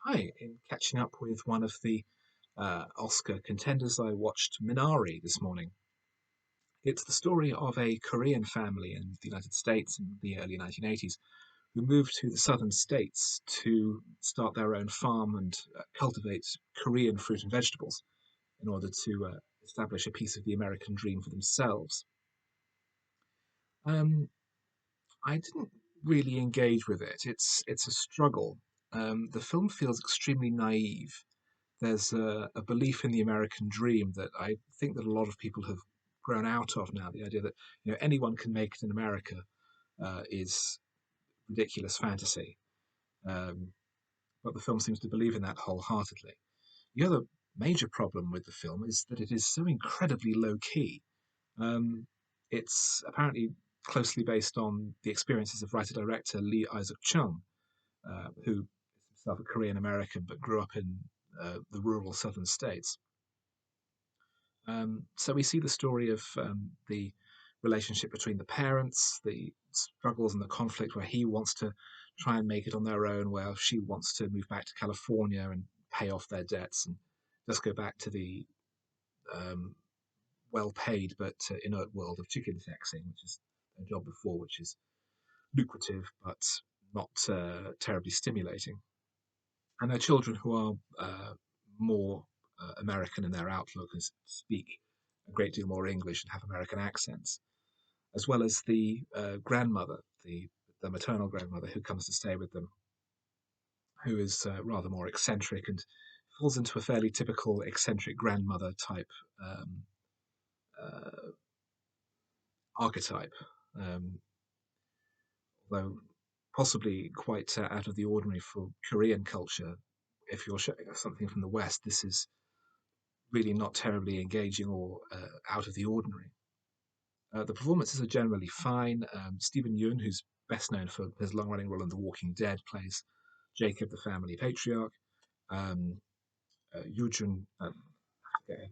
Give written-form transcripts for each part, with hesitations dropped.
Hi, in catching up with one of the Oscar contenders, I watched Minari this morning. It's the story of a Korean family in the United States in the early 1980s who moved to the southern states to start their own farm and cultivate Korean fruit and vegetables in order to establish a piece of the American dream for themselves. Um, I didn't really engage with it. It's a struggle. The film feels extremely naive. There's a belief in the American dream that I think that a lot of people have grown out of now. The idea that anyone can make it in America is ridiculous fantasy, um, but the film seems to believe in that wholeheartedly. The other major problem with the film is that it is so incredibly low key. Um, it's apparently closely based on the experiences of writer director Lee Isaac Chung, who is himself a Korean American but grew up in the rural southern states. So we see the story of the relationship between the parents, the struggles and the conflict where he wants to try and make it on their own, where she wants to move back to California and pay off their debts and just go back to the um, well paid but inert world of chicken taxing, which is a job before, which is lucrative but not terribly stimulating. And their children who are more American in their outlook and speak a great deal more English and have American accents, as well as the grandmother, the maternal grandmother who comes to stay with them, who is rather more eccentric and falls into a fairly typical eccentric grandmother type um, uh, archetype, um, though possibly quite out of the ordinary for Korean culture. If you're showing us something from the West, this is really not terribly engaging or out of the ordinary. The performances are generally fine. Steven Yuen, who's best known for his long-running role in The Walking Dead, plays Jacob, the family patriarch. Um, Yuh-jung, Youn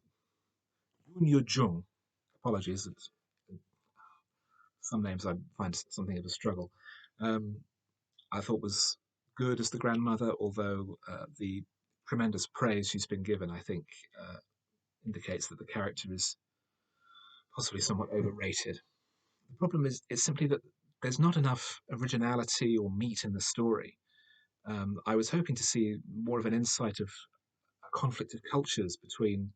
Yuh-jung, apologies, some names I find something of a struggle. Um, I thought was good as the grandmother, although the tremendous praise she's been given, I think, indicates that the character is possibly somewhat overrated. The problem is simply that there's not enough originality or meat in the story. I was hoping to see more of an insight of a conflict of cultures between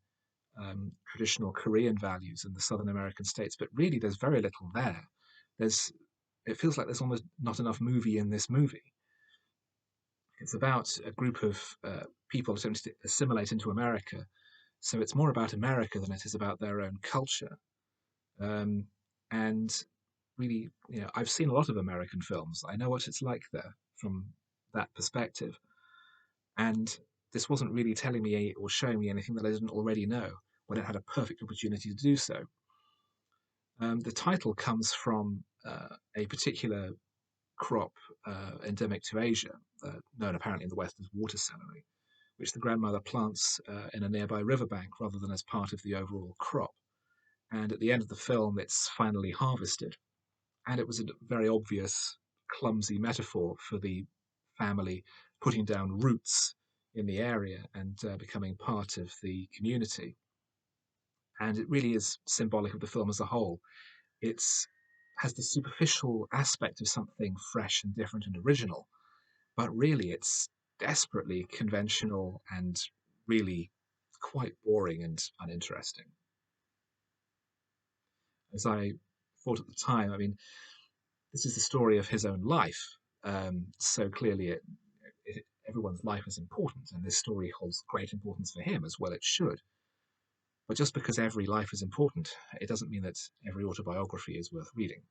traditional Korean values and the Southern American states, but really there's very little there. There's it feels like there's almost not enough movie in this movie. It's about a group of people attempting to assimilate into America, so it's more about America than it is about their own culture. Um, and really, I've seen a lot of American films. I know what it's like there from that perspective. And this wasn't really telling me or showing me anything that I didn't already know when it had a perfect opportunity to do so. The title comes from a particular crop endemic to Asia, known apparently in the West as water celery, which the grandmother plants in a nearby riverbank rather than as part of the overall crop. And at the end of the film, it's finally harvested. And it was a very obvious, clumsy metaphor for the family putting down roots in the area and becoming part of the community. And it really is symbolic of the film as a whole. It's has the superficial aspect of something fresh and different and original, but really it's desperately conventional and really quite boring and uninteresting. As I thought at the time, I mean, this is the story of his own life. So clearly, everyone's life is important, and this story holds great importance for him as well. It should. But just because every life is important, it doesn't mean that every autobiography is worth reading.